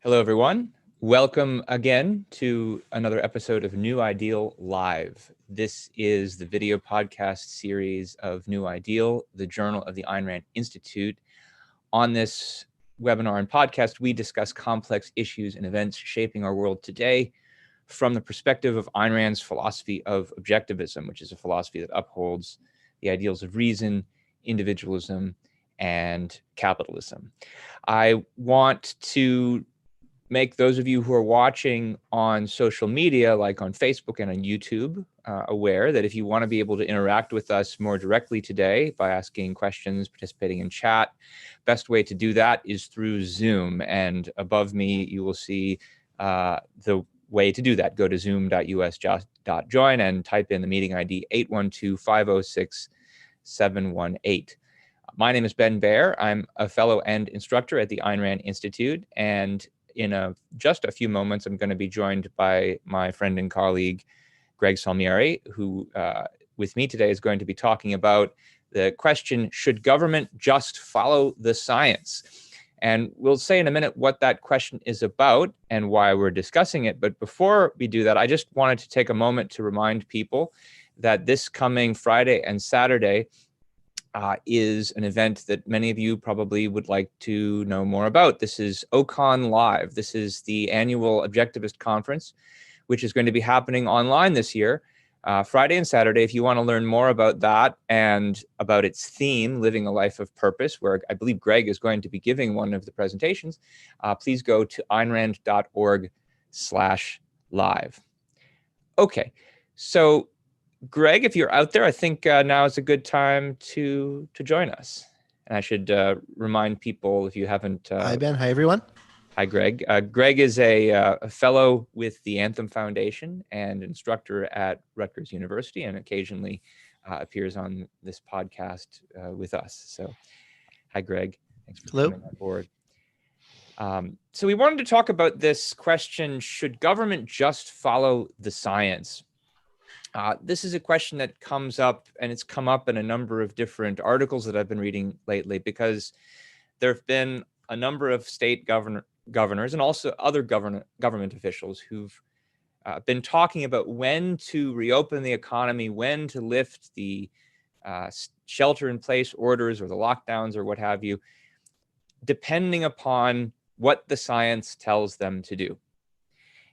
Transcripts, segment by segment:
Hello, everyone. Welcome again to another episode of New Ideal Live. This is the video podcast series of New Ideal, the journal of the Ayn Rand Institute. On this webinar and podcast, we discuss complex issues and events shaping our world today from the perspective of Ayn Rand's philosophy of objectivism, which is a philosophy that upholds the ideals of reason, individualism, and capitalism. I want to make those of you who are watching on social media, like on Facebook and on YouTube, aware that if you want to be able to interact with us more directly today by asking questions, participating in chat, best way to do that is through Zoom. And above me, you will see the way to do that. Go to zoom.us.join and type in the meeting ID 812-506-718. My name is Ben Baer. I'm a fellow and instructor at the Ayn Rand Institute, and in just a few moments, I'm going to be joined by my friend and colleague, Greg Salmieri, who with me today is going to be talking about the question, should government just follow the science? And we'll say in a minute what that question is about and why we're discussing it. But before we do that, I just wanted to take a moment to remind people that this coming Friday and Saturday is an event that many of you probably would like to know more about. This is OCON Live. This is the annual Objectivist Conference, which is going to be happening online this year, Friday and Saturday. If you want to learn more about that and about its theme, Living a Life of Purpose, where I believe Greg is going to be giving one of the presentations, please go to aynrand.org/live. Okay, so Greg, if you're out there, I think now is a good time to join us. And I should remind people, if you haven't... Hi, Ben. Hi, everyone. Hi, Greg. Greg is a fellow with the Anthem Foundation and instructor at Rutgers University, and occasionally appears on this podcast with us. So, hi, Greg. Thanks for coming on board. So we wanted to talk about this question, should government just follow the science? This is a question that comes up, and it's come up in a number of different articles that I've been reading lately, because there have been a number of state governors and also other government officials who've been talking about when to reopen the economy, when to lift the shelter-in-place orders or the lockdowns or what have you, depending upon what the science tells them to do.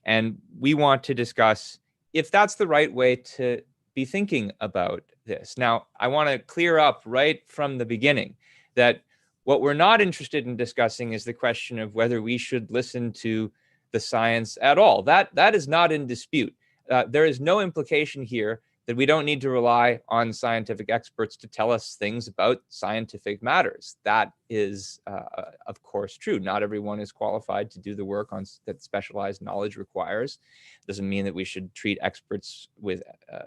And we want to discuss if that's the right way to be thinking about this. Now, I want to clear up right from the beginning that what we're not interested in discussing is the question of whether we should listen to the science at all. That is not in dispute. There is no implication here that we don't need to rely on scientific experts to tell us things about scientific matters. That is, of course, true. Not everyone is qualified to do the work that specialized knowledge requires. Doesn't mean that we should treat experts with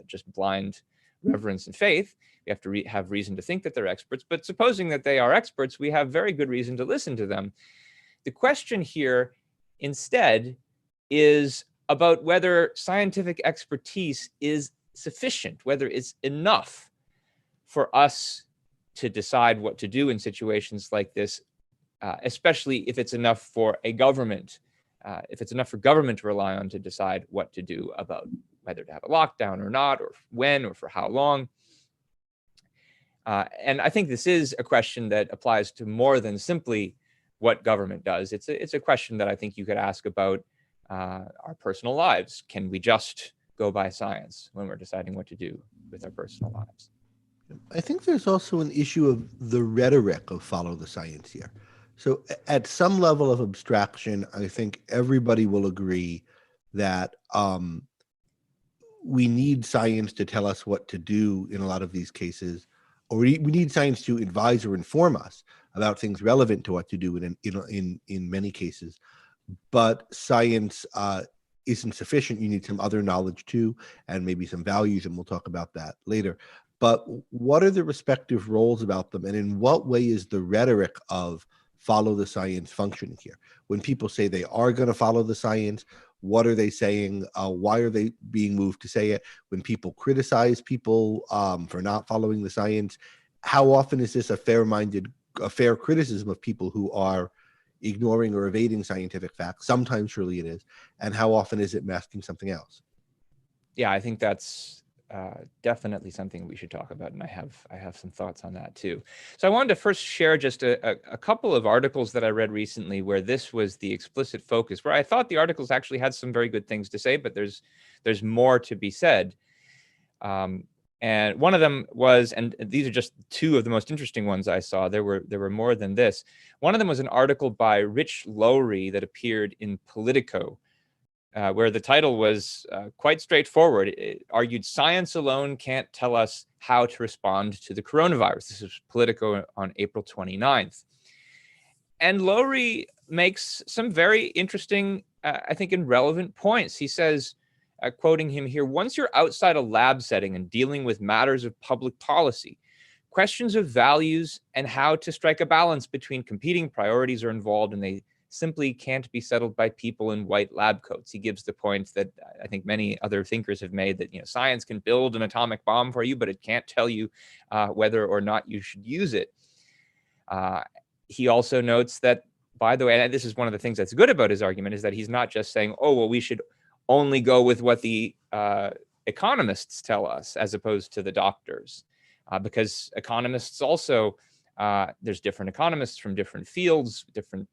just blind reverence and faith. We have to have reason to think that they're experts. But supposing that they are experts, we have very good reason to listen to them. The question here, instead, is about whether scientific expertise is sufficient, whether it's enough for us to decide what to do in situations like this, especially if it's enough for a government, if it's enough for government to rely on to decide what to do about whether to have a lockdown or not, or when, or for how long. And I think this is a question that applies to more than simply what government does. It's a question that I think you could ask about our personal lives. Can we just go by science when we're deciding what to do with our personal lives? I think there's also an issue of the rhetoric of follow the science here. So at some level of abstraction, I think everybody will agree that we need science to tell us what to do in a lot of these cases, or we need science to advise or inform us about things relevant to what to do in many cases. But science isn't sufficient. You need some other knowledge too, and maybe some values, and we'll talk about that later. But what are the respective roles about them, and in what way is the rhetoric of follow the science functioning here? When people say they are going to follow the science, what are they saying? Why are they being moved to say it? When people criticize people for not following the science, how often is this a fair criticism of people who are ignoring or evading scientific facts? Sometimes surely it is. And how often is it masking something else? Yeah, I think that's definitely something we should talk about, and I have some thoughts on that too. So I wanted to first share just a couple of articles that I read recently where this was the explicit focus, where I thought the articles actually had some very good things to say, but there's more to be said. And one of them was, and these are just two of the most interesting ones I saw. There were more than this. One of them was an article by Rich Lowry that appeared in Politico, where the title was quite straightforward. It argued science alone can't tell us how to respond to the coronavirus. This is Politico on April 29th. And Lowry makes some very interesting, I think, and relevant points. He says, quoting him here, once you're outside a lab setting and dealing with matters of public policy, questions of values and how to strike a balance between competing priorities are involved, and they simply can't be settled by people in white lab coats. He gives the point that I think many other thinkers have made, that science can build an atomic bomb for you, but it can't tell you whether or not you should use it. He also notes that, by the way, and this is one of the things that's good about his argument, is that he's not just saying, oh, well, we should only go with what the economists tell us as opposed to the doctors, because economists also, there's different economists from different fields, different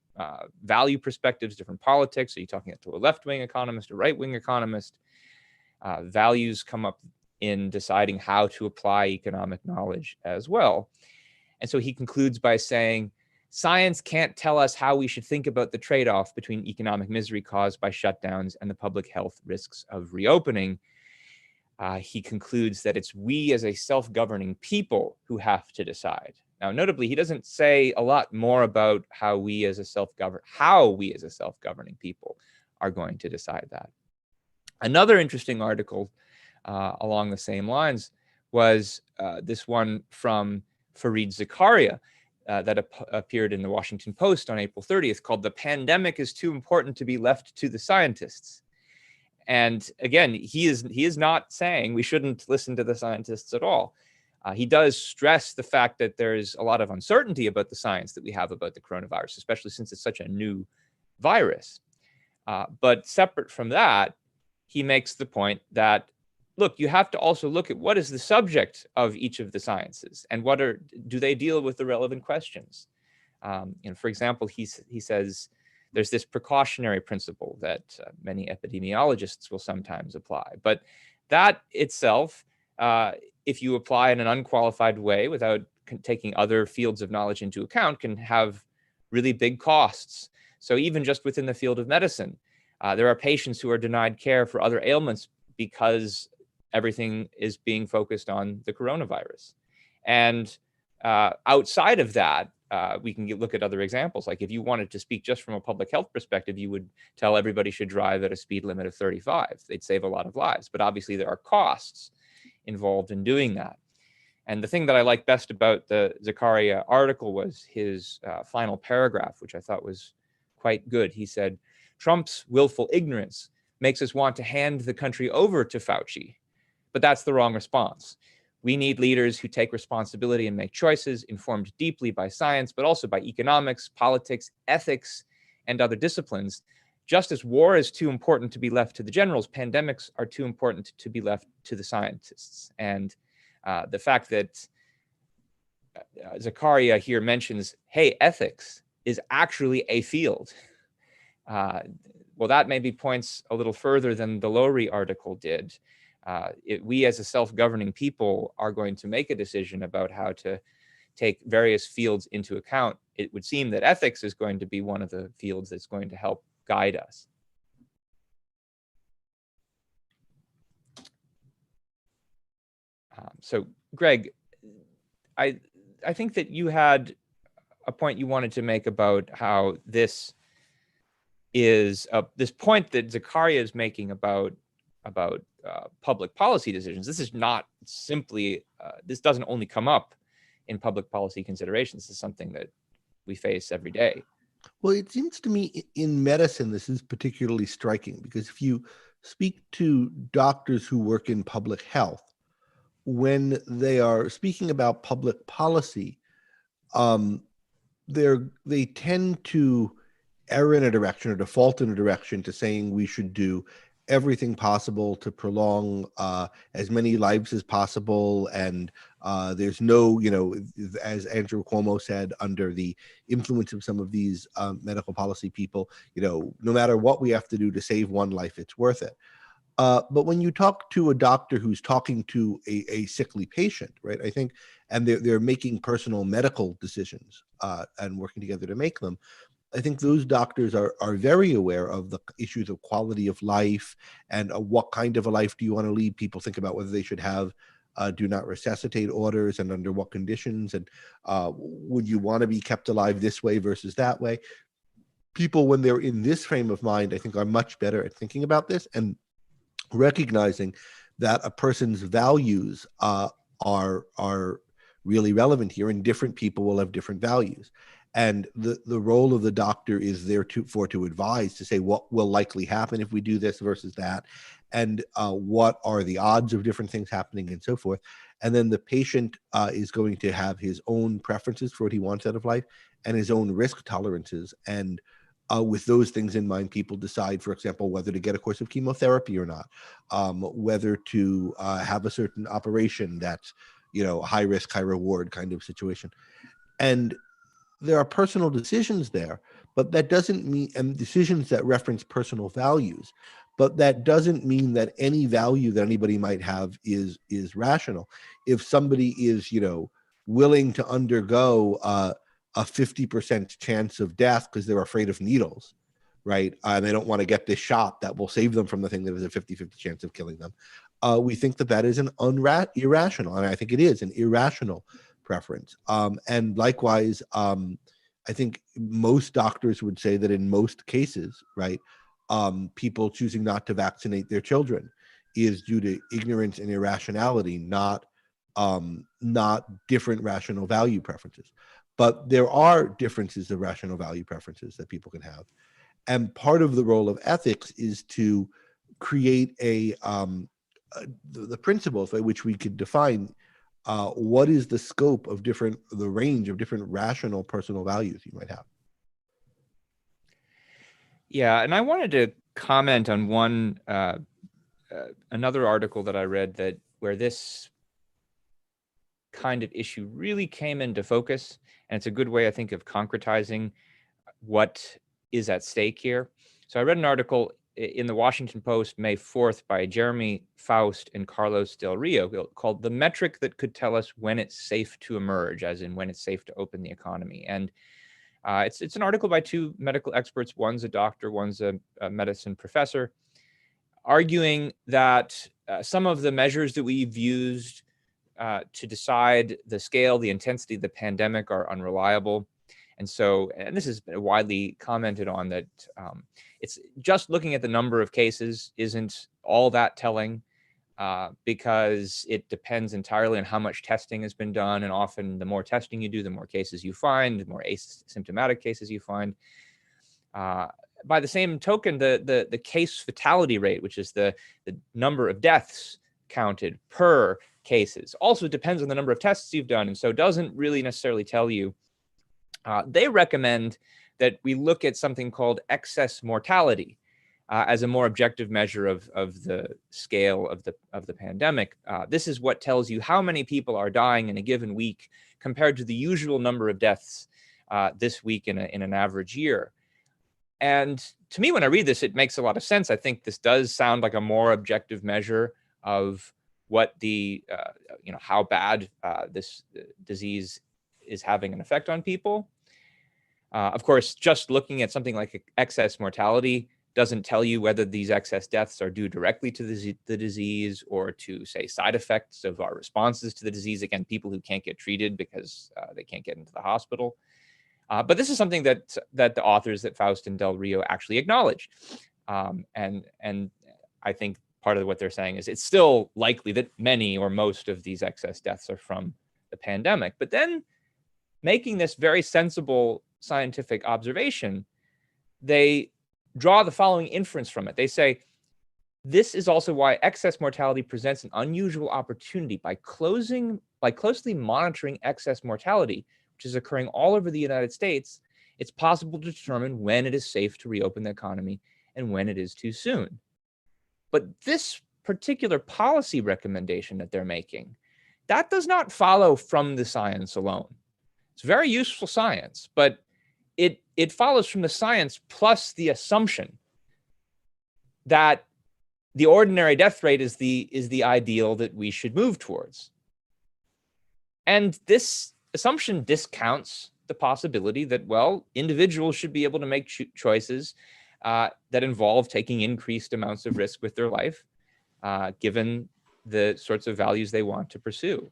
value perspectives, different politics. Are you talking to a left-wing economist, a right-wing economist? Values come up in deciding how to apply economic knowledge as well. And so he concludes by saying, science can't tell us how we should think about the trade-off between economic misery caused by shutdowns and the public health risks of reopening. He concludes that it's we as a self-governing people who have to decide. Now, notably, he doesn't say a lot more about how we as a self-governing people are going to decide that. Another interesting article along the same lines was this one from Fareed Zakaria, that appeared in the Washington Post on April 30th, called "The Pandemic is Too Important to be Left to the Scientists." And again, he is not saying we shouldn't listen to the scientists at all. He does stress the fact that there's a lot of uncertainty about the science that we have about the coronavirus, especially since it's such a new virus. But separate from that, he makes the point that, look, you have to also look at what is the subject of each of the sciences, and do they deal with the relevant questions. For example, he says there's this precautionary principle that many epidemiologists will sometimes apply, but that itself, if you apply in an unqualified way without taking other fields of knowledge into account, can have really big costs. So even just within the field of medicine, there are patients who are denied care for other ailments because everything is being focused on the coronavirus. And outside of that, we can look at other examples. Like if you wanted to speak just from a public health perspective, you would tell everybody should drive at a speed limit of 35. They'd save a lot of lives. But obviously there are costs involved in doing that. And the thing that I like best about the Zakaria article was his final paragraph, which I thought was quite good. He said, Trump's willful ignorance makes us want to hand the country over to Fauci. But that's the wrong response. We need leaders who take responsibility and make choices informed deeply by science, but also by economics, politics, ethics, and other disciplines. Just as war is too important to be left to the generals, pandemics are too important to be left to the scientists. And the fact that Zakaria here mentions, hey, ethics is actually a field. Well, that maybe points a little further than the Lowry article did. We as a self-governing people are going to make a decision about how to take various fields into account. It would seem that ethics is going to be one of the fields that's going to help guide us. So, Greg, I think that you had a point you wanted to make about how this is this point that Zakaria is making about public policy decisions. This is not simply, this doesn't only come up in public policy considerations. This is something that we face every day. Well, it seems to me in medicine, this is particularly striking because if you speak to doctors who work in public health, when they are speaking about public policy, they tend to err in a direction or default in a direction to saying we should do everything possible to prolong as many lives as possible. And there's no, as Andrew Cuomo said, under the influence of some of these medical policy people, no matter what we have to do to save one life, it's worth it. But when you talk to a doctor who's talking to a sickly patient, right, I think, and they're making personal medical decisions and working together to make them, I think those doctors are very aware of the issues of quality of life and what kind of a life do you want to lead. People think about whether they should have do not resuscitate orders and under what conditions, and would you want to be kept alive this way versus that way. People, when they're in this frame of mind, I think are much better at thinking about this and recognizing that a person's values are really relevant here, and different people will have different values. And the role of the doctor is there to advise, to say what will likely happen if we do this versus that, and what are the odds of different things happening, and so forth. And then the patient is going to have his own preferences for what he wants out of life and his own risk tolerances. And with those things in mind, people decide, for example, whether to get a course of chemotherapy or not, whether to have a certain operation that's, high risk, high reward kind of situation. And there are personal decisions there, but that doesn't mean, and decisions that reference personal values, but that doesn't mean that any value that anybody might have is rational. If somebody is, willing to undergo a 50% chance of death because they're afraid of needles, right? And they don't want to get this shot that will save them from the thing that is a 50-50 chance of killing them. We think that that is an irrational, and I think it is an irrational preference. And likewise, I think most doctors would say that in most cases, right, people choosing not to vaccinate their children is due to ignorance and irrationality, not different rational value preferences. But there are differences of rational value preferences that people can have. And part of the role of ethics is to create the principles by which we could define what is the scope of the range of different rational personal values you might have. Yeah, and I wanted to comment on one another article that I read where this kind of issue really came into focus, and it's a good way, I think, of concretizing what is at stake here. So I read an article in the Washington Post, May 4th, by Jeremy Faust and Carlos Del Rio, called "The Metric That Could Tell Us When It's Safe to Emerge," as in when it's safe to open the economy. And it's an article by two medical experts. One's a doctor, one's a medicine professor, arguing that some of the measures that we've used to decide the scale, the intensity of the pandemic are unreliable. And so, and this has been widely commented on, that it's just looking at the number of cases isn't all that telling, because it depends entirely on how much testing has been done. And often the more testing you do, the more cases you find, the more asymptomatic cases you find. By the same token, the case fatality rate, which is the number of deaths counted per cases, also depends on the number of tests you've done, and so doesn't really necessarily tell you. They recommend that we look at something called excess mortality as a more objective measure of the scale of the pandemic. This is what tells you how many people are dying in a given week compared to the usual number of deaths this week in an average year. And to me, when I read this, it makes a lot of sense. I think this does sound like a more objective measure of what how bad this disease is having an effect on people. Of course, just looking at something like excess mortality doesn't tell you whether these excess deaths are due directly to the disease or to, say, side effects of our responses to the disease. Again, people who can't get treated because they can't get into the hospital. But this is something that the authors, that Faust and Del Rio, actually acknowledge. And I think part of what they're saying is it's still likely that many or most of these excess deaths are from the pandemic. But then, making this very sensible scientific observation, they draw the following inference from it. They say, this is also why excess mortality presents an unusual opportunity. By closely monitoring excess mortality, which is occurring all over the United States, it's possible to determine when it is safe to reopen the economy and when it is too soon. But this particular policy recommendation that they're making, that does not follow from the science alone. It's very useful science, but it follows from the science plus the assumption that the ordinary death rate is the ideal that we should move towards. And this assumption discounts the possibility that, well, individuals should be able to make choices that involve taking increased amounts of risk with their life, given the sorts of values they want to pursue,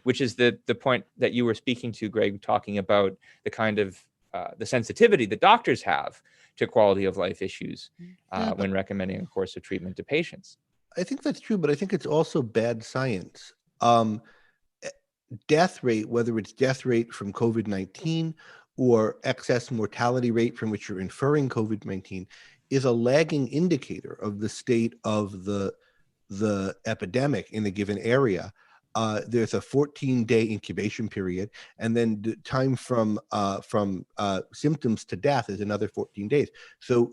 which is the point that you were speaking to, Greg, talking about the kind of the sensitivity that doctors have to quality of life issues when recommending a course of treatment to patients. I think that's true, but I think it's also bad science. Death rate, whether it's death rate from COVID-19 or excess mortality rate from which you're inferring COVID-19, is a lagging indicator of the state of the epidemic in a given area. There's a 14-day incubation period, and then the time from symptoms to death is another 14 days. So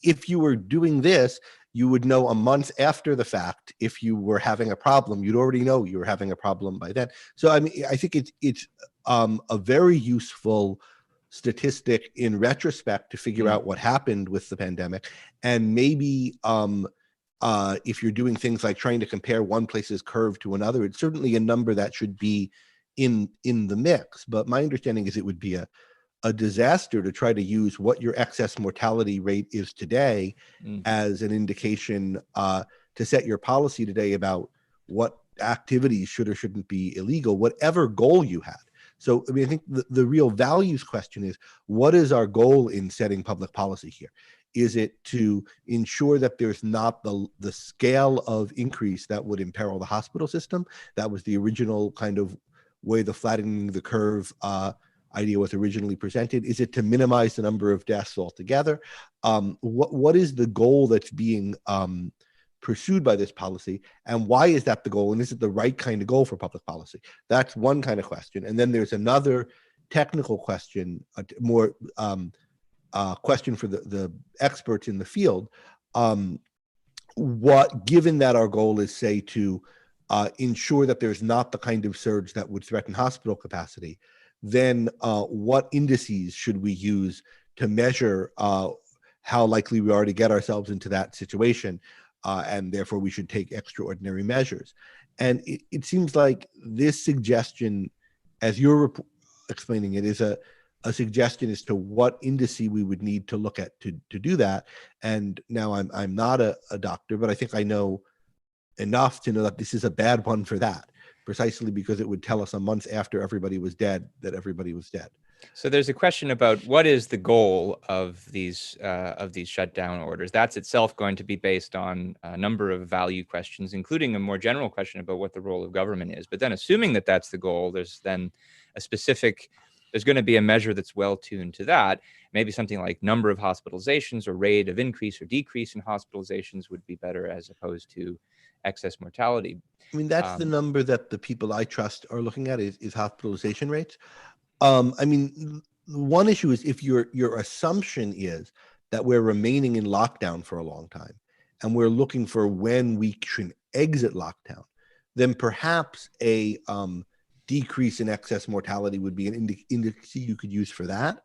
if you were doing this, you would know a month after the fact if you were having a problem. You'd already know you were having a problem by then. So I mean, I think it's a very useful statistic in retrospect to figure out what happened with the pandemic, and maybe if you're doing things like trying to compare one place's curve to another, it's certainly a number that should be in the mix. But my understanding is it would be a disaster to try to use what your excess mortality rate is today as an indication to set your policy today about what activities should or shouldn't be illegal, whatever goal you had. So, I mean, I think the real values question is, what is our goal in setting public policy here? Is it to ensure that there's not the scale of increase that would imperil the hospital system? That was the original kind of way the flattening the curve idea was originally presented. Is it to minimize the number of deaths altogether? What is the goal that's being pursued by this policy, and why is that the goal? And is it the right kind of goal for public policy? That's one kind of question. And then there's another technical question, more question for the experts in the field. Given that our goal is, say, to ensure that there's not the kind of surge that would threaten hospital capacity, then what indices should we use to measure how likely we are to get ourselves into that situation, and therefore we should take extraordinary measures? And it seems like this suggestion, as you're explaining it, is a suggestion as to what indice we would need to look at to do that. And now I'm not a doctor, but I think I know enough to know that this is a bad one for that, precisely because it would tell us a month after everybody was dead that everybody was dead. So there's a question about what is the goal of these shutdown orders. That's itself going to be based on a number of value questions, including a more general question about what the role of government is. But then, assuming that that's the goal, there's then there's going to be a measure that's well tuned to that. Maybe something like number of hospitalizations or rate of increase or decrease in hospitalizations would be better, as opposed to excess mortality. I mean, that's the number that the people I trust are looking at is hospitalization rates. I mean, one issue is if your assumption is that we're remaining in lockdown for a long time and we're looking for when we should exit lockdown, then perhaps a decrease in excess mortality would be an index you could use for that.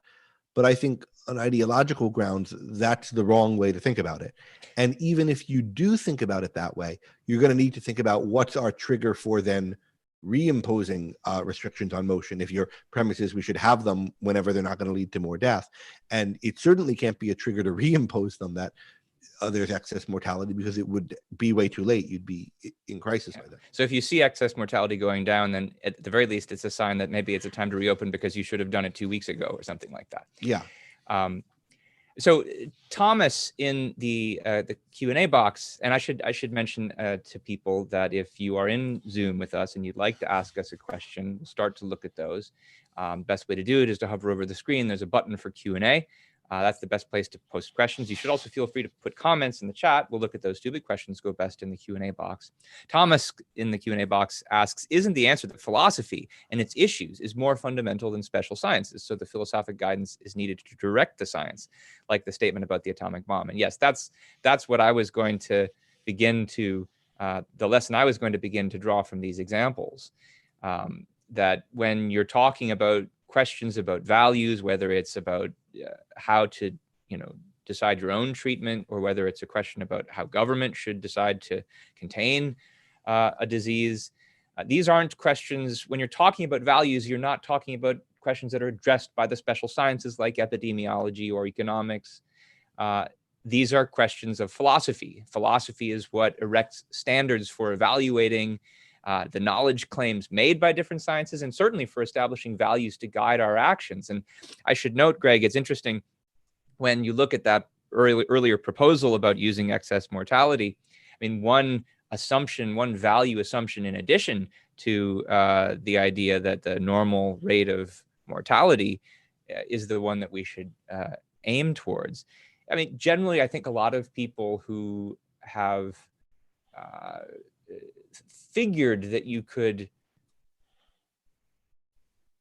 But I think on ideological grounds, that's the wrong way to think about it. And even if you do think about it that way, you're going to need to think about what's our trigger for then reimposing restrictions on motion. If your premise is we should have them whenever they're not going to lead to more death, and it certainly can't be a trigger to reimpose them that there's excess mortality, because it would be way too late. You'd be in crisis by then. So if you see excess mortality going down, then at the very least, it's a sign that maybe it's a time to reopen because you should have done it 2 weeks ago or something like that. Yeah. So Thomas, in the Q&A box, and I should mention to people that if you are in Zoom with us and you'd like to ask us a question, we'll start to look at those. Best way to do it is to hover over the screen. There's a button for Q&A. That's the best place to post questions. You should also feel free to put comments in the chat. We'll look at those too, but questions go best in the Q&A box. Thomas in the Q&A box asks, isn't the answer that philosophy and its issues is more fundamental than special sciences? So the philosophic guidance is needed to direct the science, like the statement about the atomic bomb. And yes, that's what I was going to begin to, the lesson I was going to begin to draw from these examples. That when you're talking about questions about values, whether it's about how to, decide your own treatment, or whether it's a question about how government should decide to contain a disease, these aren't questions. When you're talking about values, you're not talking about questions that are addressed by the special sciences like epidemiology or economics. These are questions of philosophy. Philosophy is what erects standards for evaluating the knowledge claims made by different sciences, and certainly for establishing values to guide our actions. And I should note, Greg, it's interesting when you look at that earlier proposal about using excess mortality. I mean, one value assumption in addition to the idea that the normal rate of mortality is the one that we should aim towards. I mean, generally, I think a lot of people who have figured that you could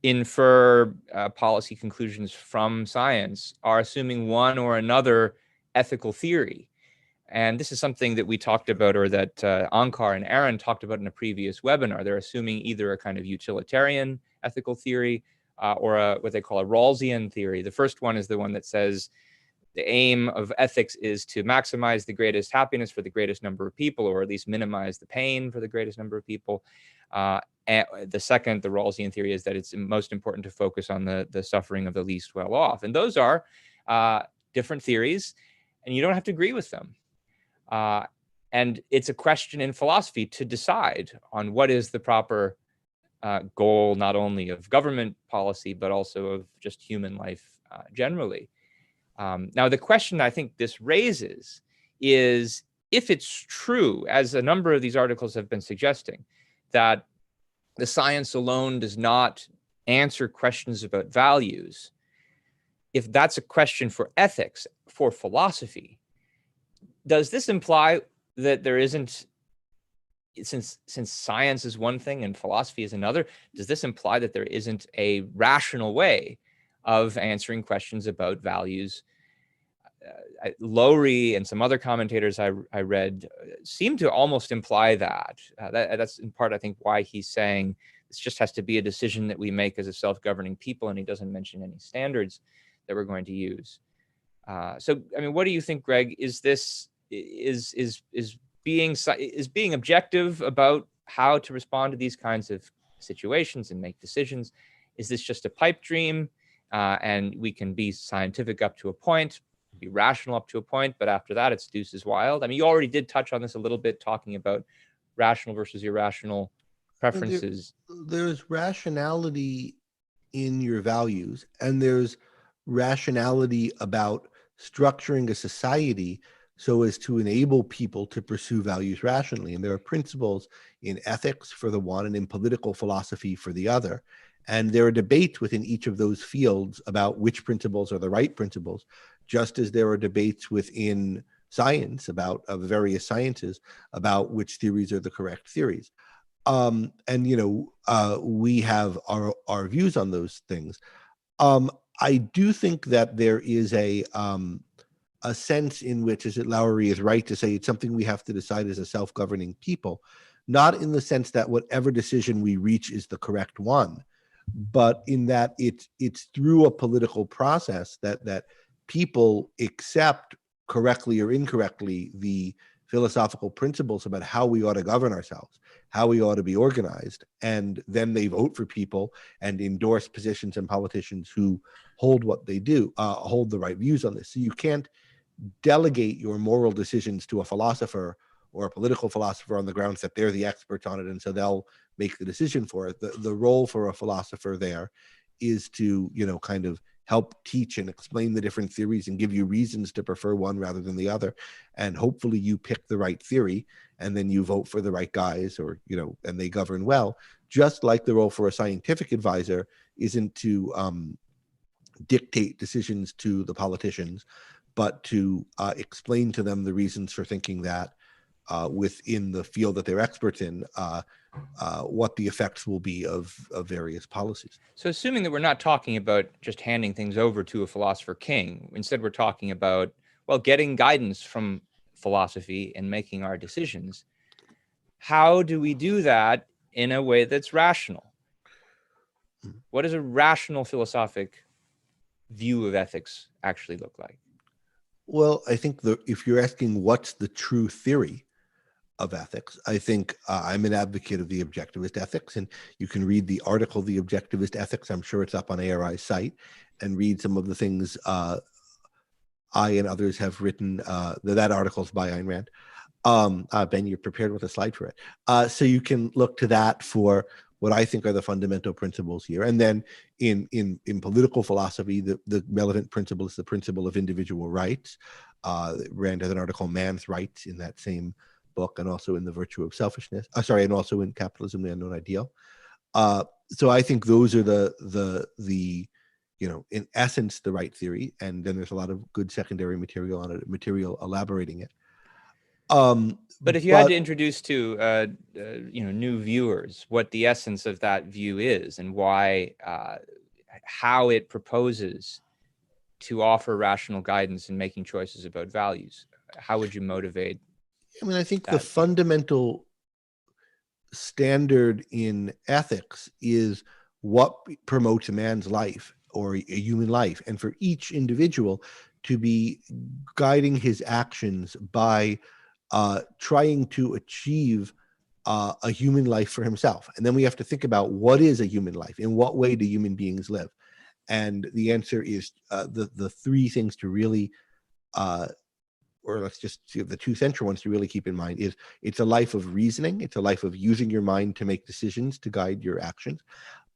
infer policy conclusions from science are assuming one or another ethical theory. And this is something that we talked about, or that Onkar and Aaron talked about in a previous webinar. They're assuming either a kind of utilitarian ethical theory or what they call a Rawlsian theory. The first one is the one that says the aim of ethics is to maximize the greatest happiness for the greatest number of people, or at least minimize the pain for the greatest number of people. And the second, the Rawlsian theory, is that it's most important to focus on the suffering of the least well off. And those are different theories, and you don't have to agree with them. And it's a question in philosophy to decide on what is the proper goal, not only of government policy, but also of just human life generally. Now, the question I think this raises is, if it's true, as a number of these articles have been suggesting, that the science alone does not answer questions about values, if that's a question for ethics, for philosophy, does this imply that there isn't, since science is one thing and philosophy is another, does this imply that there isn't a rational way of answering questions about values? Lowry and some other commentators I read seem to almost imply that. That's in part, I think, why he's saying this just has to be a decision that we make as a self-governing people, and he doesn't mention any standards that we're going to use. So, I mean, what do you think, Greg? Is this being objective about how to respond to these kinds of situations and make decisions? Is this just a pipe dream, and we can be scientific up to a point, be rational up to a point, but after that it's deuces wild? I mean, you already did touch on this a little bit, talking about rational versus irrational preferences. There's rationality in your values, and there's rationality about structuring a society so as to enable people to pursue values rationally. And there are principles in ethics for the one and in political philosophy for the other. And there are debates within each of those fields about which principles are the right principles, just as there are debates within science about various sciences about which theories are the correct theories. And we have our views on those things. I do think that there is a sense in which, is it Lowry is right to say, it's something we have to decide as a self-governing people, not in the sense that whatever decision we reach is the correct one, but in that it's through a political process that people accept, correctly or incorrectly, the philosophical principles about how we ought to govern ourselves, how we ought to be organized, and then they vote for people and endorse positions and politicians who hold what they do, hold the right views on this. So you can't delegate your moral decisions to a philosopher or a political philosopher on the grounds that they're the experts on it, and so they'll make the decision for it. The role for a philosopher there is to, kind of help teach and explain the different theories and give you reasons to prefer one rather than the other. And hopefully you pick the right theory, and then you vote for the right guys, or, and they govern well. Just like the role for a scientific advisor isn't to dictate decisions to the politicians, but to explain to them the reasons for thinking that within the field that they're experts in, what the effects will be of various policies. So assuming that we're not talking about just handing things over to a philosopher king, instead we're talking about, well, getting guidance from philosophy and making our decisions, how do we do that in a way that's rational? What does a rational philosophic view of ethics actually look like? Well, I think if you're asking what's the true theory of ethics, I think I'm an advocate of the objectivist ethics, and you can read the article, The Objectivist Ethics. I'm sure it's up on ARI's site, and read some of the things I and others have written. That article's by Ayn Rand. Ben, you're prepared with a slide for it. So you can look to that for what I think are the fundamental principles here. And then in political philosophy, the relevant principle is the principle of individual rights. Rand has an article, Man's Rights, in that same book, and also in The Virtue of Selfishness. And also in Capitalism, the Unknown Ideal. So I think those are the in essence, the right theory. And then there's a lot of good secondary material on it, material elaborating it. But if you had to introduce to new viewers what the essence of that view is and why, how it proposes to offer rational guidance in making choices about values, how would you motivate? I mean, I think the fundamental standard in ethics is what promotes a man's life or a human life, and for each individual to be guiding his actions by trying to achieve a human life for himself. And then we have to think about, what is a human life? In what way do human beings live? And the answer is the three things to really, or let's just see, the two central ones to really keep in mind is, it's a life of reasoning. It's a life of using your mind to make decisions to guide your actions.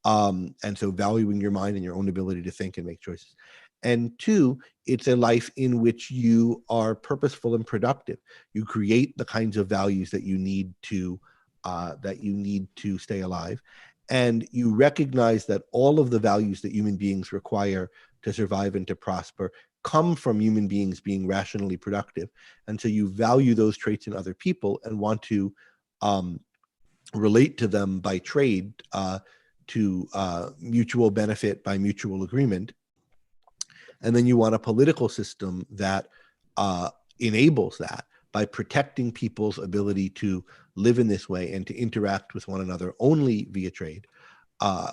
And so valuing your mind and your own ability to think and make choices. And two, it's a life in which you are purposeful and productive. You create the kinds of values that you need to stay alive. And you recognize that all of the values that human beings require to survive and to prosper come from human beings being rationally productive. And so you value those traits in other people and want to relate to them by trade, to mutual benefit by mutual agreement. And then you want a political system that enables that by protecting people's ability to live in this way and to interact with one another only via trade,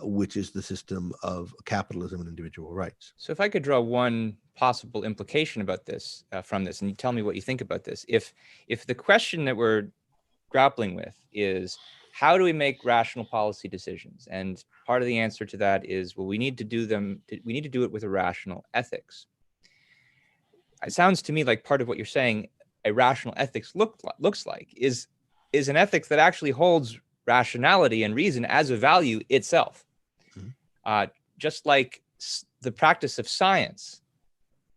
which is the system of capitalism and individual rights. So if I could draw one possible implication about this from this, and you tell me what you think about this. If the question that we're grappling with is, how do we make rational policy decisions? And part of the answer to that is, well, we need to do it with a rational ethics. It sounds to me like part of what you're saying a rational ethics looks like is an ethics that actually holds rationality and reason as a value itself. Mm-hmm. Just like the practice of science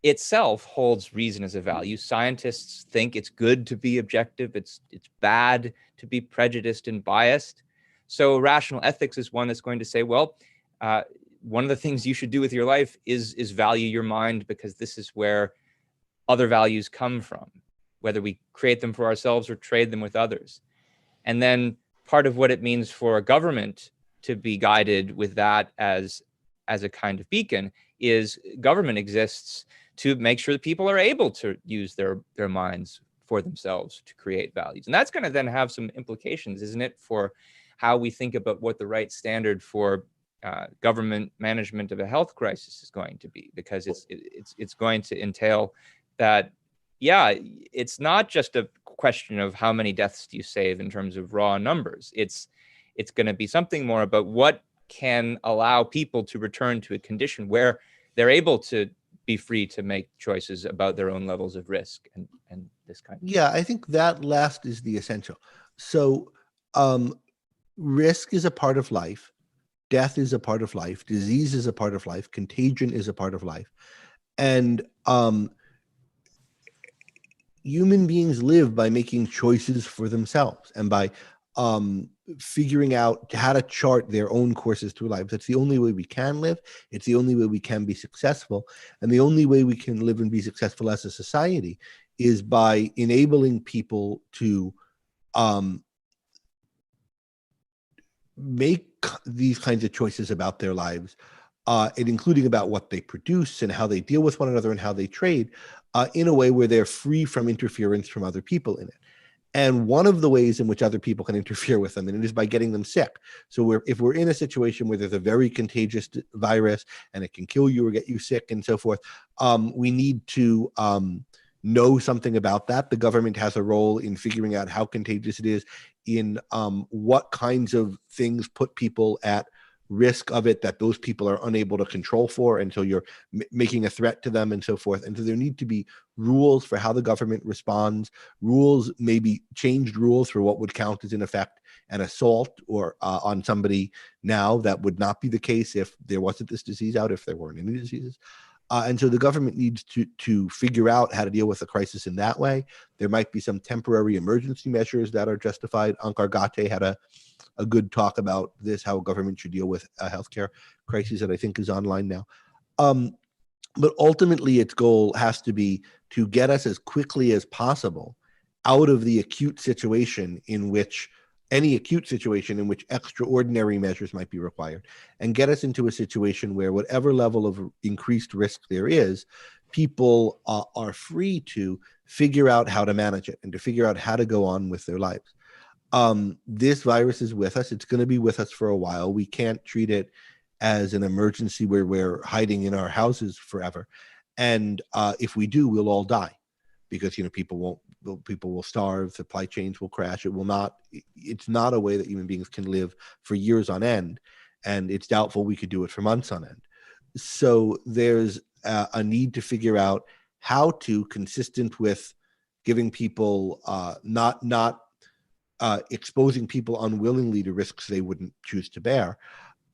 itself holds reason as a value. Scientists think it's good to be objective. It's bad to be prejudiced and biased. So rational ethics is one that's going to say, well, one of the things you should do with your life is value your mind, because this is where other values come from, whether we create them for ourselves or trade them with others. And then part of what it means for a government to be guided with that as a kind of beacon is government exists to make sure that people are able to use their minds for themselves to create values. And that's going to then have some implications, isn't it, for how we think about what the right standard for government management of a health crisis is going to be, because it's going to entail that, yeah, it's not just a question of how many deaths do you save in terms of raw numbers. It's going to be something more about what can allow people to return to a condition where they're able to be free to make choices about their own levels of risk and this kind of thing. Yeah, I think that last is the essential. So risk is a part of life. Death is a part of life. Disease is a part of life. Contagion is a part of life. And human beings live by making choices for themselves and by figuring out how to chart their own courses through life. That's the only way we can live. It's the only way we can be successful. And the only way we can live and be successful as a society is by enabling people to make these kinds of choices about their lives, and including about what they produce and how they deal with one another and how they trade, in a way where they're free from interference from other people in it. And one of the ways in which other people can interfere with them, and it is by getting them sick. So if we're in a situation where there's a very contagious virus and it can kill you or get you sick and so forth, we need to know something about that. The government has a role in figuring out how contagious it is, in what kinds of things put people at risk of it that those people are unable to control for, and so you're making a threat to them and so forth. And so there need to be rules for how the government responds, rules, maybe changed rules for what would count as, in effect, an assault or on somebody now. That would not be the case if there wasn't this disease out, if there weren't any diseases. And so the government needs to figure out how to deal with the crisis in that way. There might be some temporary emergency measures that are justified. Ankar Gate had a good talk about this, how government should deal with a healthcare crisis that I think is online now. But ultimately, its goal has to be to get us as quickly as possible out of the acute situation in which extraordinary measures might be required, and get us into a situation where whatever level of increased risk there is, people are free to figure out how to manage it and to figure out how to go on with their lives. This virus is with us. It's going to be with us for a while. We can't treat it as an emergency where we're hiding in our houses forever. And if we do, we'll all die, because people will starve, supply chains will crash. It's not a way that human beings can live for years on end, and it's doubtful we could do it for months on end. So there's a need to figure out how to, consistent with giving people not exposing people unwillingly to risks they wouldn't choose to bear.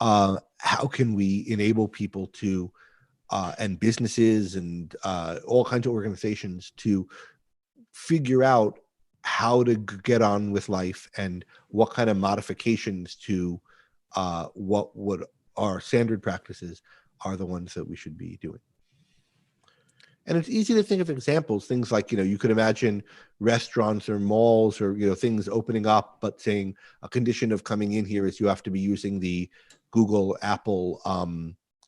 How can we enable people to, and businesses and all kinds of organizations, to figure out how to get on with life, and what kind of modifications to what would our standard practices are the ones that we should be doing. And it's easy to think of examples, things like, you could imagine restaurants or malls or, things opening up, but saying a condition of coming in here is you have to be using the Google, Apple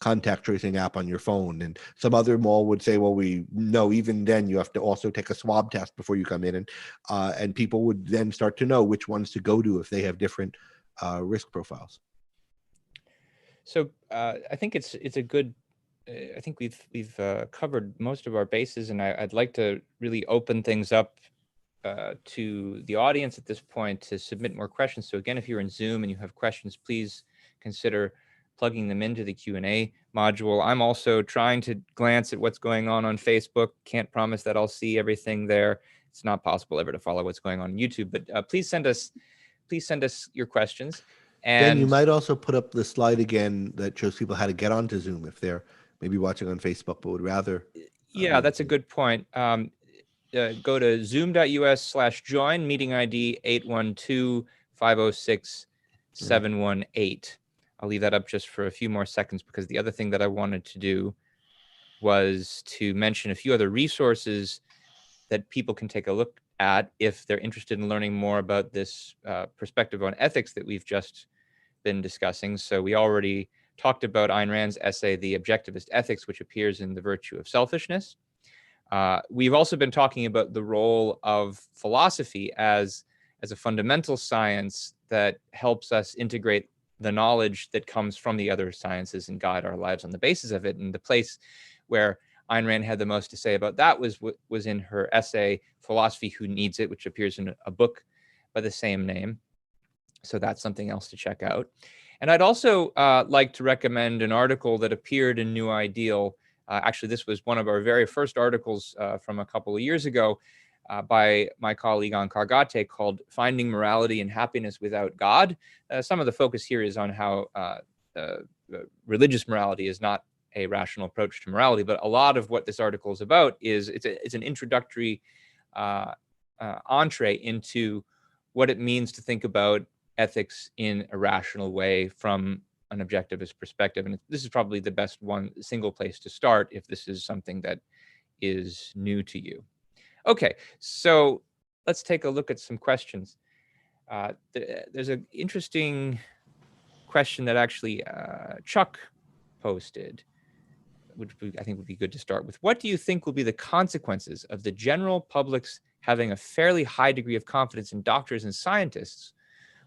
contact tracing app on your phone. And some other mall would say, well, even then you have to also take a swab test before you come in. And people would then start to know which ones to go to if they have different risk profiles. So I think it's a good. I think we've covered most of our bases, and I'd like to really open things up to the audience at this point to submit more questions. So again, if you're in Zoom and you have questions, please consider plugging them into the Q&A module. I'm also trying to glance at what's going on Facebook. Can't promise that I'll see everything there. It's not possible ever to follow what's going on YouTube, but please send us your questions. And Ben, you might also put up the slide again that shows people how to get onto Zoom if they're maybe watching on Facebook but would rather. Yeah, that's a good point. Go to zoom.us/join, meeting ID 812-506-718. I'll leave that up just for a few more seconds, because the other thing that I wanted to do was to mention a few other resources that people can take a look at if they're interested in learning more about this perspective on ethics that we've just been discussing. So we already talked about Ayn Rand's essay, The Objectivist Ethics, which appears in The Virtue of Selfishness. We've also been talking about the role of philosophy as a fundamental science that helps us integrate the knowledge that comes from the other sciences and guide our lives on the basis of it. And the place where Ayn Rand had the most to say about that was in her essay, Philosophy Who Needs It, which appears in a book by the same name. So that's something else to check out. And I'd also like to recommend an article that appeared in New Ideal. Actually, this was one of our very first articles from a couple of years ago by my colleague Ankar Gate, called Finding Morality and Happiness Without God. Some of the focus here is on how religious morality is not a rational approach to morality, but a lot of what this article is about is it's an introductory entree into what it means to think about ethics in a rational way from an objectivist perspective. And this is probably the best single place to start if this is something that is new to you. Okay, so let's take a look at some questions. There's an interesting question that actually Chuck posted, which I think would be good to start with. What do you think will be the consequences of the general public's having a fairly high degree of confidence in doctors and scientists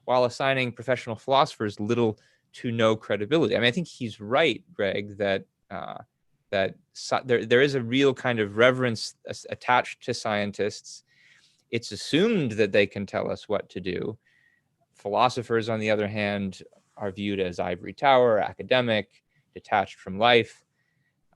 while assigning professional philosophers little to no credibility? I mean, I think he's right, Greg, that there is a real kind of reverence attached to scientists. It's assumed that they can tell us what to do. Philosophers, on the other hand, are viewed as ivory tower, academic, detached from life.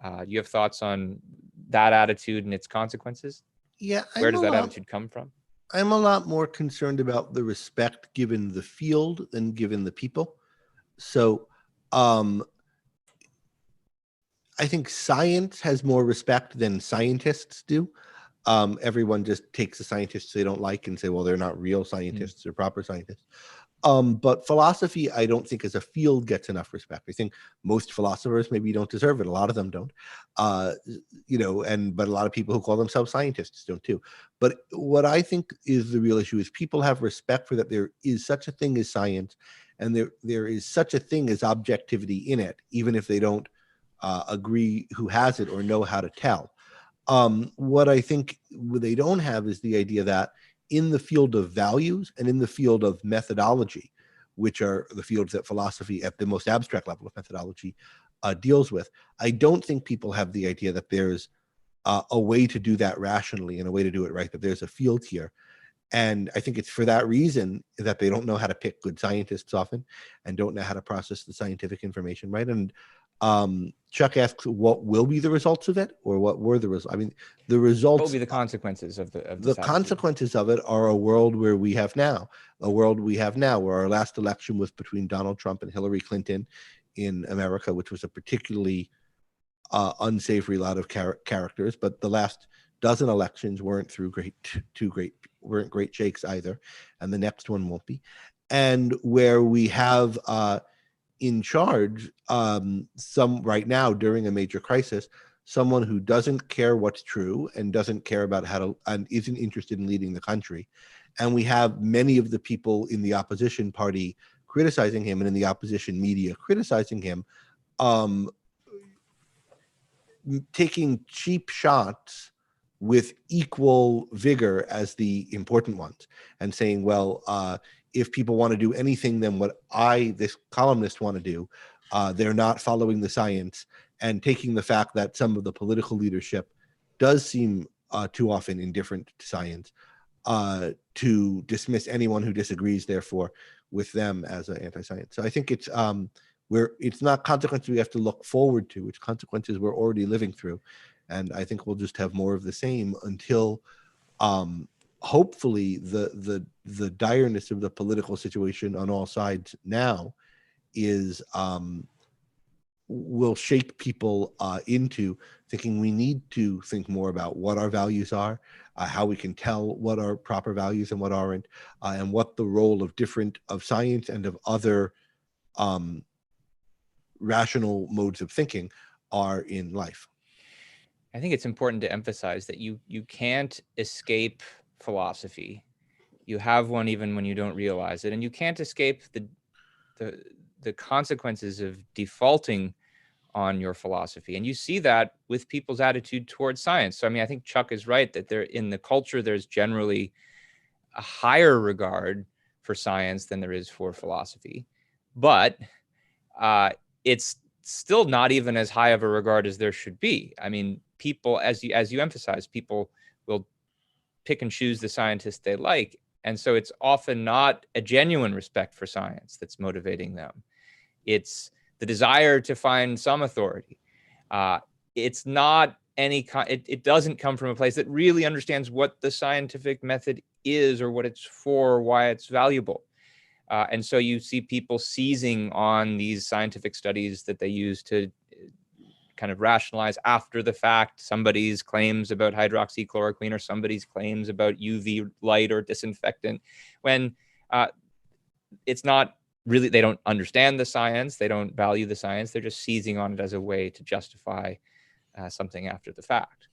Do you have thoughts on that attitude and its consequences? Yeah. Where does that attitude come from? I'm a lot more concerned about the respect given the field than given the people. So I think science has more respect than scientists do. Everyone just takes the scientists they don't like and say, well, they're not real scientists or proper scientists. But philosophy, I don't think as a field gets enough respect. I think most philosophers maybe don't deserve it. A lot of them don't, but a lot of people who call themselves scientists don't too. But what I think is the real issue is people have respect for that there is such a thing as science, and there is such a thing as objectivity in it, even if they don't agree who has it or know how to tell. What I think they don't have is the idea that in the field of values and in the field of methodology, which are the fields that philosophy at the most abstract level of methodology deals with, I don't think people have the idea that there's a way to do that rationally and a way to do it right, that there's a field here. And I think it's for that reason that they don't know how to pick good scientists often and don't know how to process the scientific information right. And Chuck asks, what will be the results of it, or what were the results? I mean, the results. What will be the consequences of the consequences of it are a world where we have now, where our last election was between Donald Trump and Hillary Clinton in America, which was a particularly unsavory lot of characters. But the last dozen elections weren't weren't great shakes either, and the next one won't be. And where we have in charge some right now during a major crisis, someone who doesn't care what's true and doesn't care about how to, and isn't interested in leading the country. And we have many of the people in the opposition party criticizing him and in the opposition media criticizing him, taking cheap shots with equal vigor as the important ones and saying, well, if people want to do anything than what this columnist, want to do, they're not following the science, and taking the fact that some of the political leadership does seem too often indifferent to science, to dismiss anyone who disagrees, therefore, with them as an anti-science. So I think it's it's not consequences we have to look forward to, it's consequences we're already living through. And I think we'll just have more of the same until hopefully the direness of the political situation on all sides now will shake people into thinking we need to think more about what our values are, how we can tell what are proper values and what aren't, and what the role of science and of other rational modes of thinking are in life. I think it's important to emphasize that you can't escape philosophy. You have one even when you don't realize it, and you can't escape the consequences of defaulting on your philosophy. And you see that with people's attitude towards science. So I mean, I think Chuck is right that in the culture there's generally a higher regard for science than there is for philosophy, but it's still not even as high of a regard as there should be. I mean, people, as you emphasize, people will pick and choose the scientists they like. And so it's often not a genuine respect for science that's motivating them. It's the desire to find some authority. It's not it doesn't come from a place that really understands what the scientific method is or what it's for, or why it's valuable. And so you see people seizing on these scientific studies that they use to kind of rationalize after the fact somebody's claims about hydroxychloroquine or somebody's claims about UV light or disinfectant, when it's not really, they don't understand the science, they don't value the science, they're just seizing on it as a way to justify something after the fact.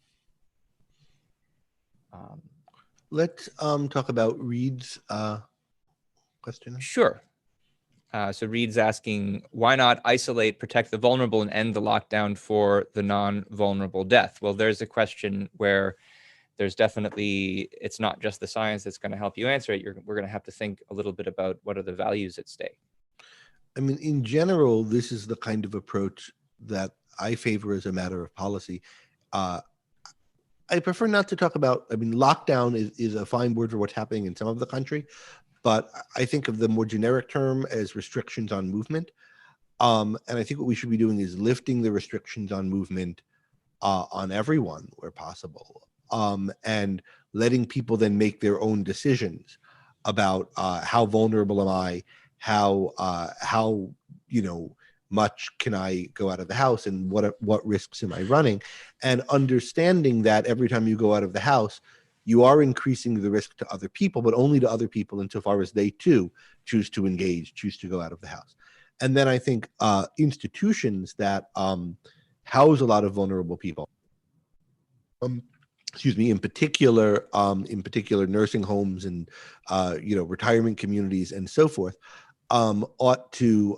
Let's talk about Reed's question. Sure. So Reed's asking, why not isolate, protect the vulnerable, and end the lockdown for the non-vulnerable death? Well, there's a question where there's definitely, it's not just the science that's going to help you answer it. We're going to have to think a little bit about what are the values at stake. I mean, in general, this is the kind of approach that I favor as a matter of policy. I prefer not to talk about, I mean, lockdown is a fine word for what's happening in some of the country, but I think of the more generic term as restrictions on movement. And I think what we should be doing is lifting the restrictions on movement on everyone where possible, and letting people then make their own decisions about how vulnerable am I, how much can I go out of the house, and what risks am I running, and understanding that every time you go out of the house, you are increasing the risk to other people, but only to other people insofar as they too choose to engage, choose to go out of the house. And then I think institutions that house a lot of vulnerable people, in particular nursing homes and retirement communities and so forth, ought to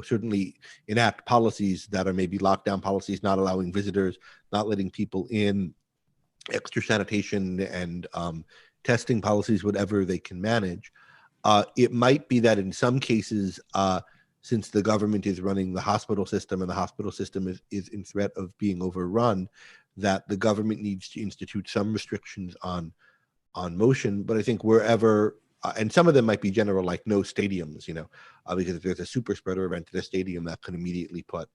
certainly enact policies that are maybe lockdown policies, not allowing visitors, not letting people in, extra sanitation and testing policies, whatever they can manage. It might be that in some cases, since the government is running the hospital system and the hospital system is in threat of being overrun, that the government needs to institute some restrictions on motion. But I think wherever, and some of them might be general, like no stadiums, because if there's a super spreader event at a stadium, that could immediately put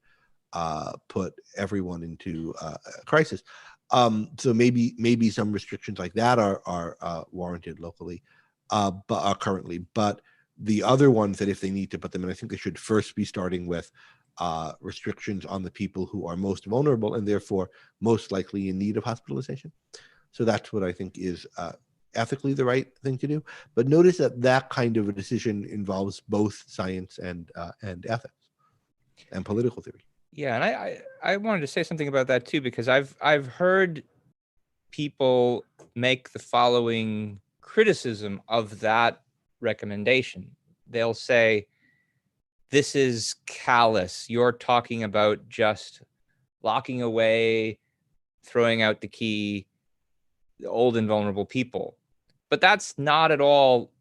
everyone into a crisis. So maybe some restrictions like that are warranted locally, but are currently. But the other ones that if they need to put them in, I think they should first be starting with restrictions on the people who are most vulnerable and therefore most likely in need of hospitalization. So that's what I think is ethically the right thing to do. But notice that kind of a decision involves both science and ethics and political theory. Yeah, and I wanted to say something about that too, because I've heard people make the following criticism of that recommendation. They'll say, this is callous. You're talking about just locking away, throwing out the key, the old and vulnerable people. But that's not at all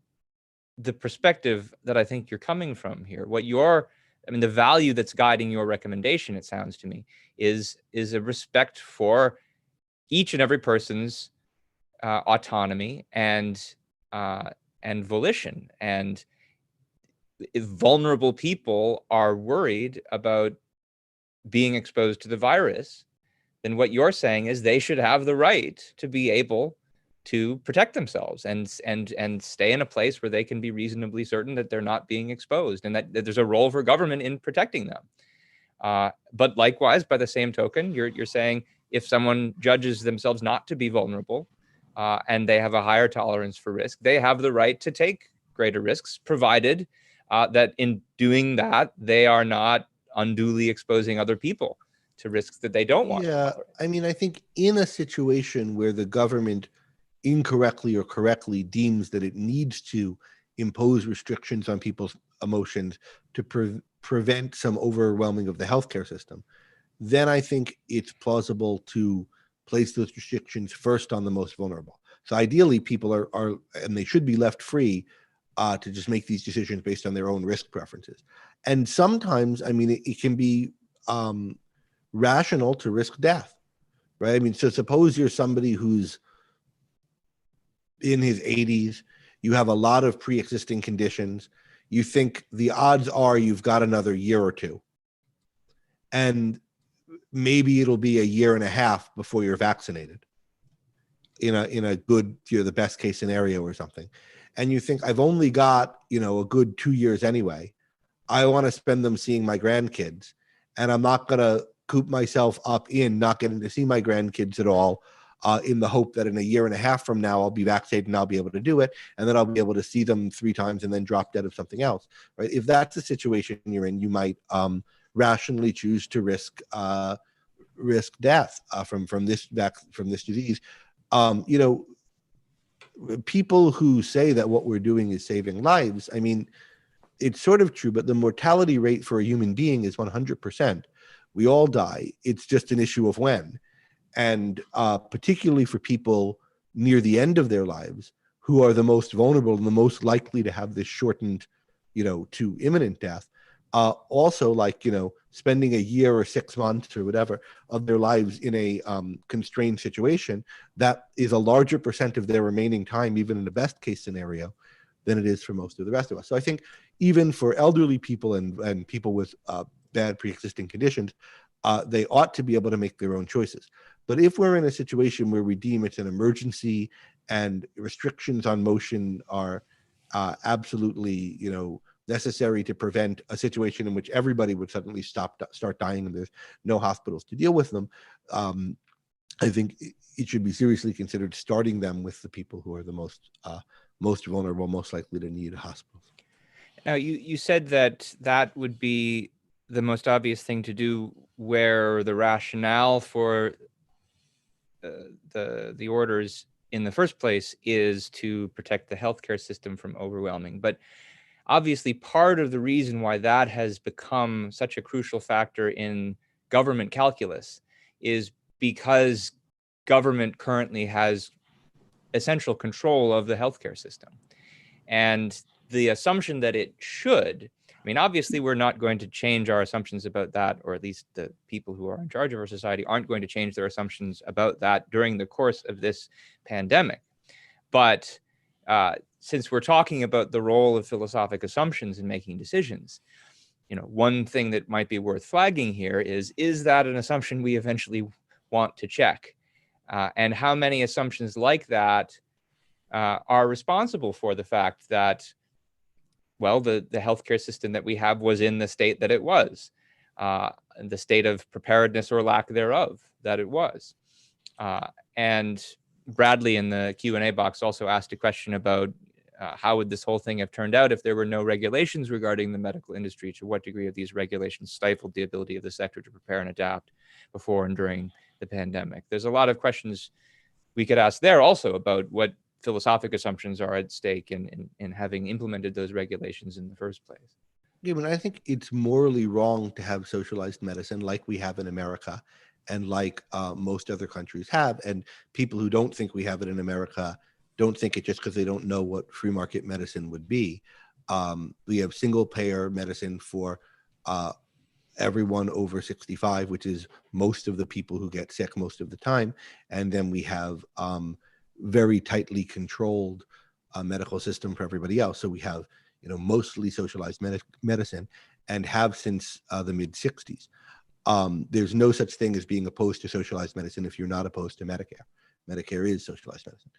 the perspective that I think you're coming from here. The value that's guiding your recommendation, it sounds to me, is a respect for each and every person's autonomy and volition. And if vulnerable people are worried about being exposed to the virus, then what you're saying is they should have the right to be able to protect themselves and stay in a place where they can be reasonably certain that they're not being exposed, and that there's a role for government in protecting them. But likewise, by the same token, you're saying if someone judges themselves not to be vulnerable and they have a higher tolerance for risk, they have the right to take greater risks, provided that in doing that, they are not unduly exposing other people to risks that they don't want. Yeah, I mean, I think in a situation where the government incorrectly or correctly deems that it needs to impose restrictions on people's emotions to prevent some overwhelming of the healthcare system, then I think it's plausible to place those restrictions first on the most vulnerable. So ideally, people are and they should be left free to just make these decisions based on their own risk preferences. And sometimes, I mean, it can be rational to risk death, right? I mean, so suppose you're somebody who's in his 80s, you have a lot of pre-existing conditions, you think the odds are you've got another year or two, and maybe it'll be a year and a half before you're vaccinated in a good, the best case scenario or something, and you think, I've only got a good 2 years anyway, I want to spend them seeing my grandkids, and I'm not going to coop myself up in not getting to see my grandkids at all, in the hope that in a year and a half from now, I'll be vaccinated and I'll be able to do it. And then I'll be able to see them 3 times and then drop dead of something else, right? If that's the situation you're in, you might rationally choose to risk death from this disease. People who say that what we're doing is saving lives, I mean, it's sort of true, but the mortality rate for a human being is 100%. We all die. It's just an issue of when. And particularly for people near the end of their lives, who are the most vulnerable and the most likely to have this shortened, to imminent death, also spending a year or 6 months or whatever of their lives in a constrained situation, that is a larger percent of their remaining time, even in the best case scenario, than it is for most of the rest of us. So I think even for elderly people and people with bad pre-existing conditions, they ought to be able to make their own choices. But if we're in a situation where we deem it's an emergency and restrictions on motion are absolutely, necessary to prevent a situation in which everybody would suddenly start dying and there's no hospitals to deal with them, I think it should be seriously considered starting them with the people who are the most vulnerable, most likely to need hospitals. Now, you said that would be the most obvious thing to do, where the rationale for the orders in the first place is to protect the healthcare system from overwhelming. But obviously, part of the reason why that has become such a crucial factor in government calculus is because government currently has essential control of the healthcare system. And the assumption that it should, I mean, obviously, we're not going to change our assumptions about that, or at least the people who are in charge of our society aren't going to change their assumptions about that during the course of this pandemic. But since we're talking about the role of philosophic assumptions in making decisions, one thing that might be worth flagging here is that an assumption we eventually want to check? And how many assumptions like that are responsible for the fact that, well, the healthcare system that we have was in the state that it was, the state of preparedness or lack thereof that it was. And Bradley in the Q&A box also asked a question about how would this whole thing have turned out if there were no regulations regarding the medical industry? To what degree have these regulations stifled the ability of the sector to prepare and adapt before and during the pandemic? There's a lot of questions we could ask there also about what philosophic assumptions are at stake in having implemented those regulations in the first place. Yeah, I think it's morally wrong to have socialized medicine like we have in America and like most other countries have. And people who don't think we have it in America don't think it just because they don't know what free market medicine would be. We have single payer medicine for everyone over 65, which is most of the people who get sick most of the time. And then we have very tightly controlled medical system for everybody else. So we have, mostly socialized medicine, and have since the mid 60s. There's no such thing as being opposed to socialized medicine if you're not opposed to Medicare. Medicare is socialized medicine.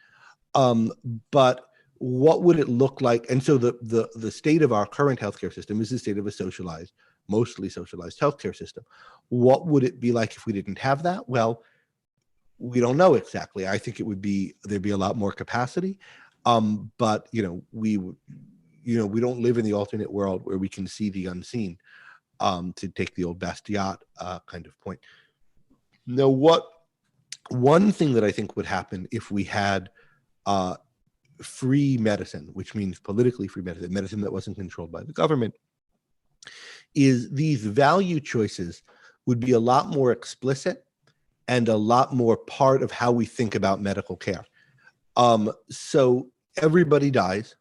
But what would it look like? And so the state of our current healthcare system is the state of a mostly socialized healthcare system. What would it be like if we didn't have that? Well, we don't know exactly. I think there'd be a lot more capacity. But we don't live in the alternate world where we can see the unseen, to take the old Bastiat kind of point. Now, one thing that I think would happen if we had free medicine, which means politically free medicine that wasn't controlled by the government, is these value choices would be a lot more explicit and a lot more part of how we think about medical care. So everybody dies.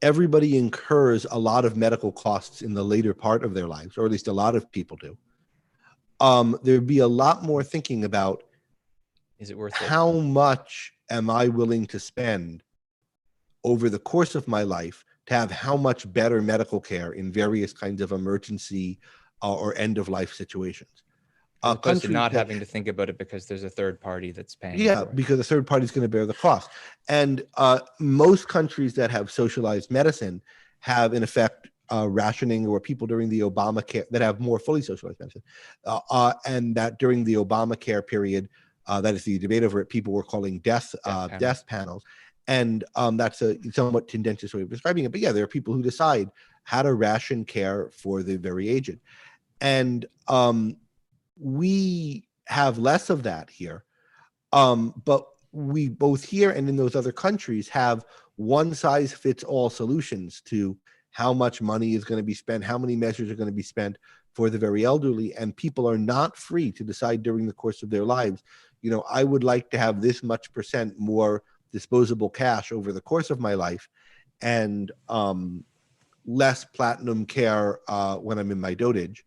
Everybody incurs a lot of medical costs in the later part of their lives, or at least a lot of people do. There'd be a lot more thinking about, is it worth it? How much am I willing to spend over the course of my life to have how much better medical care in various kinds of emergency or end-of-life situations? As opposed to not having to think about it because there's a third party that's paying for it. Because a third party is going to bear the cost. And most countries that have socialized medicine have, in effect, rationing, or people during the Obamacare that have more fully socialized medicine, and that during the Obamacare period, that is the debate over it, people were calling death panels. And that's a somewhat tendentious way of describing it. But yeah, there are people who decide how to ration care for the very aged. And we have less of that here. But we both here and in those other countries have one size fits all solutions to how much money is going to be spent, how many measures are going to be spent for the very elderly. And people are not free to decide during the course of their lives, I would like to have this much percent more disposable cash over the course of my life, and less platinum care when I'm in my dotage,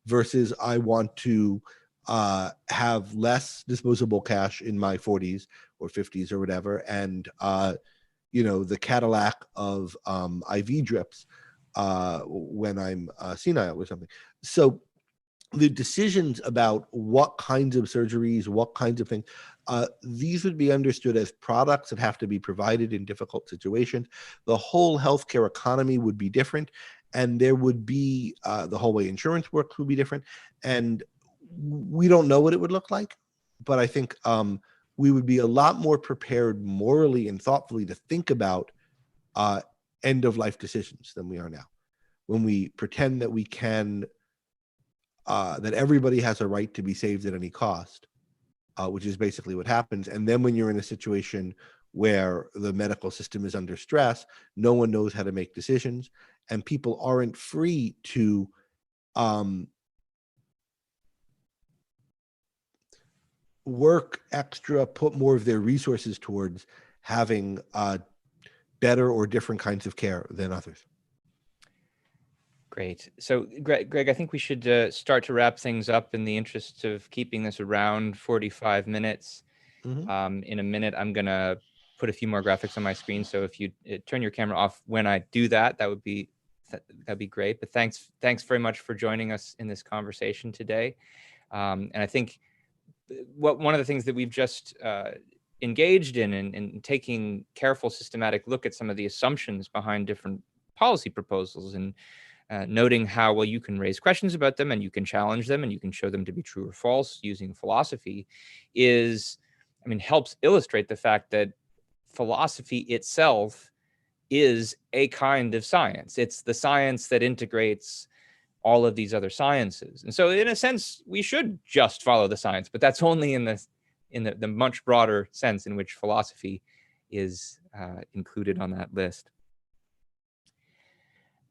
versus I want to have less disposable cash in my 40s or 50s or whatever, and the Cadillac of IV drips when I'm senile or something. So the decisions about what kinds of surgeries, what kinds of things, these would be understood as products that have to be provided in difficult situations. The whole healthcare economy would be different, and there would be the whole way insurance works would be different. And we don't know what it would look like, but I think we would be a lot more prepared morally and thoughtfully to think about end of life decisions than we are now, when we pretend that we can. That everybody has a right to be saved at any cost, which is basically what happens. And then when you're in a situation where the medical system is under stress, no one knows how to make decisions, and people aren't free to work extra, put more of their resources towards having better or different kinds of care than others. Great. So, Greg, I think we should start to wrap things up in the interest of keeping this around 45 minutes. Mm-hmm. In a minute, I'm going to put a few more graphics on my screen. So if you turn your camera off when I do that, that'd be great. But thanks very much for joining us in this conversation today. And I think one of the things that we've just engaged in taking careful, systematic look at some of the assumptions behind different policy proposals, and noting how well you can raise questions about them, and you can challenge them, and you can show them to be true or false using philosophy, helps illustrate the fact that philosophy itself is a kind of science. It's the science that integrates all of these other sciences. And so in a sense, we should just follow the science, but that's only in the much broader sense in which philosophy is included on that list.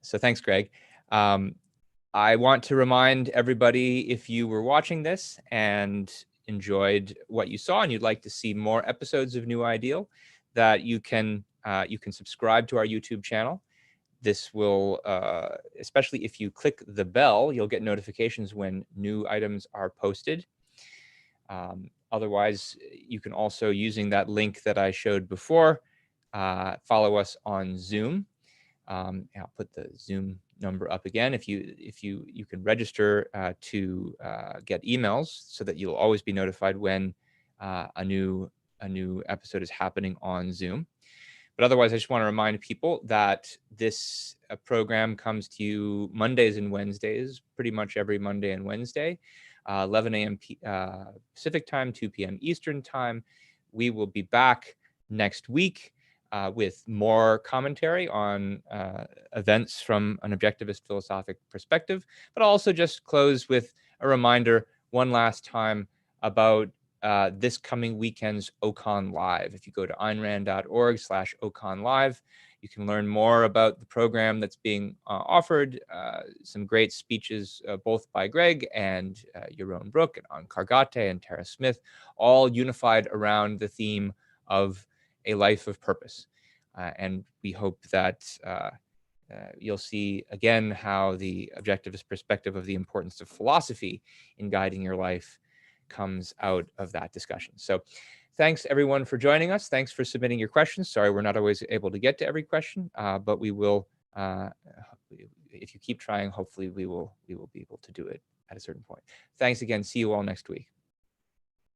So thanks, Greg. I want to remind everybody, if you were watching this and enjoyed what you saw and you'd like to see more episodes of New Ideal, that you can subscribe to our YouTube channel. This will, especially if you click the bell, you'll get notifications when new items are posted. Otherwise, you can also, using that link that I showed before, follow us on Zoom. I'll put the Zoom number up again. If you can register to get emails so that you'll always be notified when a new episode is happening on Zoom. But otherwise, I just want to remind people that this program comes to you Mondays and Wednesdays, pretty much every Monday and Wednesday, 11 a.m. Pacific time, 2 p.m. Eastern time. We will be back next week with more commentary on events from an objectivist philosophic perspective, but also just close with a reminder one last time about this coming weekend's OCON Live. If you go to AynRand.org/OCON Live, you can learn more about the program that's being offered, some great speeches, both by Greg and Yaron Brook and Ann Kargate and Tara Smith, all unified around the theme of a life of purpose. And we hope that you'll see again how the objectivist perspective of the importance of philosophy in guiding your life comes out of that discussion. So thanks everyone for joining us. Thanks for submitting your questions. Sorry, we're not always able to get to every question, but we will, if you keep trying, hopefully we will be able to do it at a certain point. Thanks again. See you all next week.